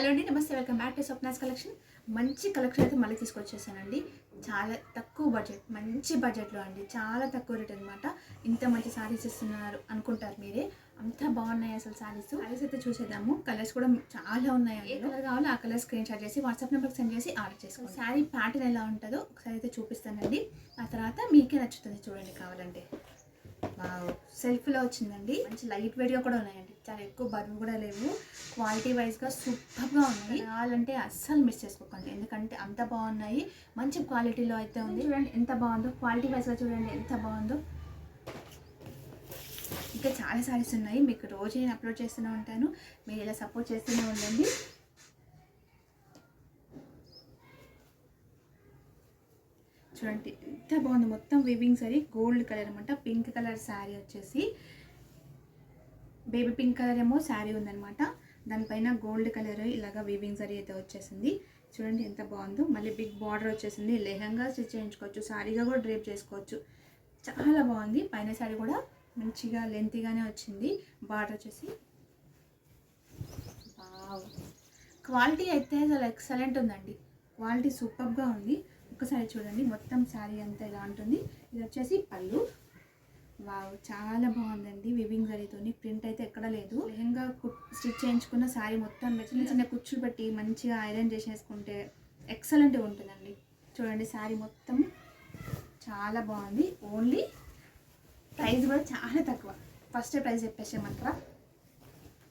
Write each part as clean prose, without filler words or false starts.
Hello అండి, నమస్తే, welcome back to Swapna's collection. మంచి కలెక్షన్ అయితే మళ్ళీ తీసుకొచ్చేసానండి. చాలా తక్కువ బడ్జెట్, మంచి బడ్జెట్లో అండి, చాలా తక్కువ రేట్ అనమాట. ఇంత మంచి శారీస్ ఇస్తున్నారు అనుకుంటారు మీరే, అంత బాగున్నాయి అసలు శారీస్ అయితే చూసేద్దాము. కలర్స్ కూడా చాలా ఉన్నాయి. ఏ కలర్ కావాలో ఆ కలర్ స్క్రీన్ షాట్ చేసి వాట్సాప్ నెంబర్కి సెండ్ చేసి ఆర్డర్ చేసుకోండి. శారీ ప్యాటర్న్ ఎలా ఉంటుందో ఒకసారి అయితే చూపిస్తానండి. ఆ తర్వాత మీకే నచ్చుతుంది చూడండి కావాలంటే. సెల్ఫ్లో వచ్చిందండి. మంచి లైట్ వెయిట్గా కూడా ఉన్నాయండి, చాలా ఎక్కువ బరువు కూడా లేవు. క్వాలిటీ వైజ్గా సూపర్గా ఉన్నాయి. కావాలంటే అస్సలు మిస్ చేసుకోకండి, ఎందుకంటే అంత బాగున్నాయి. మంచి క్వాలిటీలో అయితే ఉంది. చూడండి ఎంత బాగుందో, క్వాలిటీ వైజ్గా చూడండి ఎంత బాగుందో. ఇంకా చాలా సారీస్ ఉన్నాయి, మీకు రోజు నేను అప్లోడ్ చేస్తూనే ఉంటాను. మీరు ఇలా సపోర్ట్ చేస్తూనే ఉండండి. చూడండి ఎంత బాగుంది, మొత్తం వీవింగ్ సారీ, గోల్డ్ కలర్ అనమాట. పింక్ కలర్ శారీ వచ్చేసి, బేబీ పింక్ కలర్ ఏమో శారీ ఉందనమాట. దానిపైన గోల్డ్ కలర్ ఇలాగా వీవింగ్ సారీ అయితే వచ్చేసింది. చూడండి ఎంత బాగుందో. మళ్ళీ బిగ్ బార్డర్ వచ్చేసింది. లెహంగా స్టిచ్ చేయించుకోవచ్చు, శారీగా కూడా డ్రేప్ చేసుకోవచ్చు. చాలా బాగుంది. పైన శారీ కూడా మంచిగా లెంతీగానే వచ్చింది. బార్డర్ వచ్చేసి క్వాలిటీ అయితే అసలు ఎక్సలెంట్ ఉందండి. క్వాలిటీ సూపర్గా ఉంది. ఒకసారి చూడండి, మొత్తం శారీ అంతా ఇలా ఉంటుంది. ఇది వచ్చేసి పళ్ళు. వావ్, చాలా బాగుందండి. వివింగ్ జరీతోని ప్రింట్ అయితే ఎక్కడ లేదు. లెహంగా స్టిచ్ చేయించుకున్న శారీ మొత్తం చిన్న చిన్న కుచ్చులు పెట్టి మంచిగా ఐరన్ చేసేసుకుంటే ఎక్సలెంట్గా ఉంటుందండి. చూడండి శారీ మొత్తం చాలా బాగుంది. ఓన్లీ ప్రైస్ కూడా చాలా తక్కువ. ఫస్ట్ ప్రైస్ చెప్పేసామంటారా,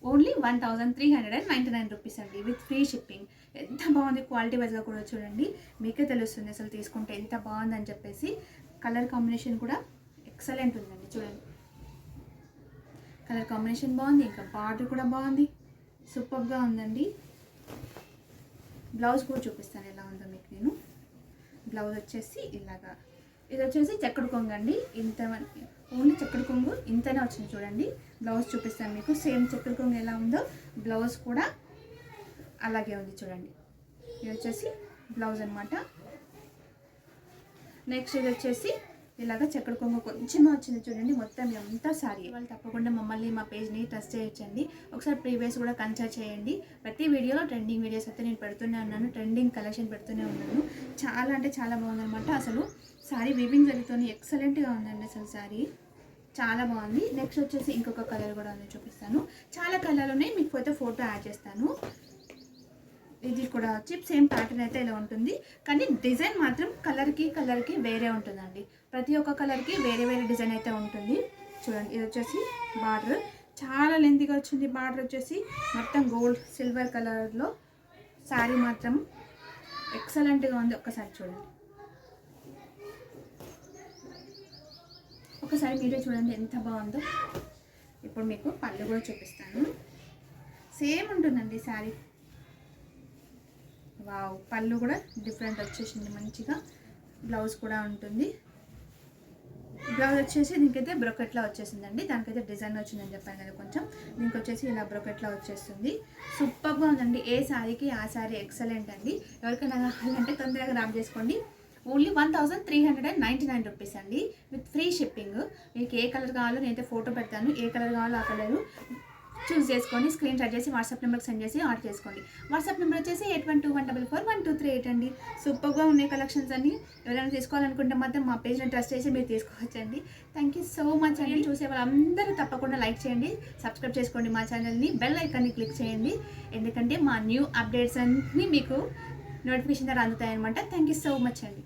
ఓన్లీ 1399 రూపీస్ అండి, విత్ ఫ్రీ షిప్పింగ్. ఎంత బాగుంది, క్వాలిటీ వైజ్గా కూడా చూడండి, మీకే తెలుస్తుంది అసలు తీసుకుంటే ఎంత బాగుందని చెప్పేసి. కలర్ కాంబినేషన్ కూడా ఎక్సలెంట్ ఉందండి. చూడండి కలర్ కాంబినేషన్ బాగుంది, ఇంకా బార్డర్ కూడా బాగుంది, సూపర్గా ఉందండి. బ్లౌజ్ కూడా చూపిస్తాను ఎలా ఉందో మీకు నేను. బ్లౌజ్ వచ్చేసి ఇలాగా, ఇది వచ్చేసి చెక్కడు కొంగు అండి. ఇంత ఓన్లీ చెక్కడు కొంగు ఇంతనే వచ్చింది. చూడండి బ్లౌజ్ చూపిస్తాను మీకు. సేమ్ చెక్కడు కొంగు ఎలా ఉందో బ్లౌజ్ కూడా అలాగే ఉంది. చూడండి ఇది వచ్చేసి బ్లౌజ్ అనమాట. నెక్స్ట్ ఇది వచ్చేసి ఇలాగ చెక్కడు కొంగు కొంచెమే వచ్చింది. చూడండి మొత్తం అంతా సారీ. వాళ్ళు తప్పకుండా మమ్మల్ని మా పేజ్ని ట్రస్ట్ చేయొచ్చండి. ఒకసారి ప్రీవియస్ కూడా కన్సల్ట్ చేయండి. ప్రతి వీడియోలో ట్రెండింగ్ వీడియోస్ అయితే నేను పెడుతూనే ఉన్నాను, ట్రెండింగ్ కలెక్షన్ పెడుతూనే ఉన్నాను. చాలా అంటే చాలా బాగుందన్నమాట. అసలు శారీ వీవింగ్ జరీతోని ఎక్సలెంట్గా ఉందండి అసలు శారీ, చాలా బాగుంది. నెక్స్ట్ వచ్చేసి ఇంకొక కలర్ కూడా ఉంది, చూపిస్తాను. చాలా కలర్లు ఉన్నాయి, మీకు అయితే ఫోటో యాడ్ చేస్తాను. ఇది కూడా వచ్చి సేమ్ ప్యాటర్న్ అయితే ఇలా ఉంటుంది, కానీ డిజైన్ మాత్రం కలర్కి వేరే ఉంటుందండి. ప్రతి ఒక్క కలర్కి వేరే వేరే డిజైన్ అయితే ఉంటుంది. చూడండి ఇది వచ్చేసి బార్డర్ చాలా లెంతీగా వచ్చింది. బార్డర్ వచ్చేసి మొత్తం గోల్డ్ సిల్వర్ కలర్లో. శారీ మాత్రం ఎక్సలెంట్గా ఉంది. ఒక్కసారి చూడండి, ఒకసారి మీరే చూడండి ఎంత బాగుందో. ఇప్పుడు మీకు పళ్ళు కూడా చూపిస్తాను. సేమ్ ఉంటుందండి శారీ. వావ్, పళ్ళు కూడా డిఫరెంట్ వచ్చేసింది మంచిగా. బ్లౌజ్ కూడా ఉంటుంది. బ్లౌజ్ వచ్చేసి దీనికైతే బ్రొకెట్లా వచ్చేసిందండి. దానికైతే డిజైన్ వచ్చిందని చెప్పాను కదా కొంచెం. దీనికి వచ్చేసి ఇలా బ్రొకెట్లా వచ్చేస్తుంది. సూపర్గా ఉందండి. ఏ శారీకి ఆ శారీ ఎక్సలెంట్ అండి. ఎవరికైనా కావాలంటే తొందరగా రామ్ చేసుకోండి. ఓన్లీ 1399 రూపీస్ అండి, విత్ ఫ్రీ షిప్పింగ్. మీకు ఏ కలర్ కావాలో నేనైతే ఫోటో పెడతాను. ఏ కలర్ కావాలో ఆ కలరు చూస్ చేసుకొని స్క్రీన్ షాట్ చేసి వాట్సాప్ నెంబర్కి సెండ్ చేసి ఆర్డర్ చేసుకోండి. వాట్సాప్ నెంబర్ వచ్చేసి 8121441238 అండి. సూపర్గా ఉన్నాయి కలెక్షన్స్ అన్ని. ఎవరైనా తీసుకోవాలనుకుంటే మాత్రం మా పేజ్ని ట్రస్ట్ చేసి మీరు తీసుకోవచ్చండి. థ్యాంక్ యూ సో మచ్ అండి. చూసే వాళ్ళందరూ తప్పకుండా లైక్ చేయండి, సబ్స్క్రైబ్ చేసుకోండి మా ఛానల్ని, బెల్ ఐకాన్ని క్లిక్ చేయండి, ఎందుకంటే మా న్యూ అప్డేట్స్ అన్నీ మీకు నోటిఫికేషన్ ద్వారా అందుతాయి అనమాట. థ్యాంక్ యూ సో మచ్ అండి.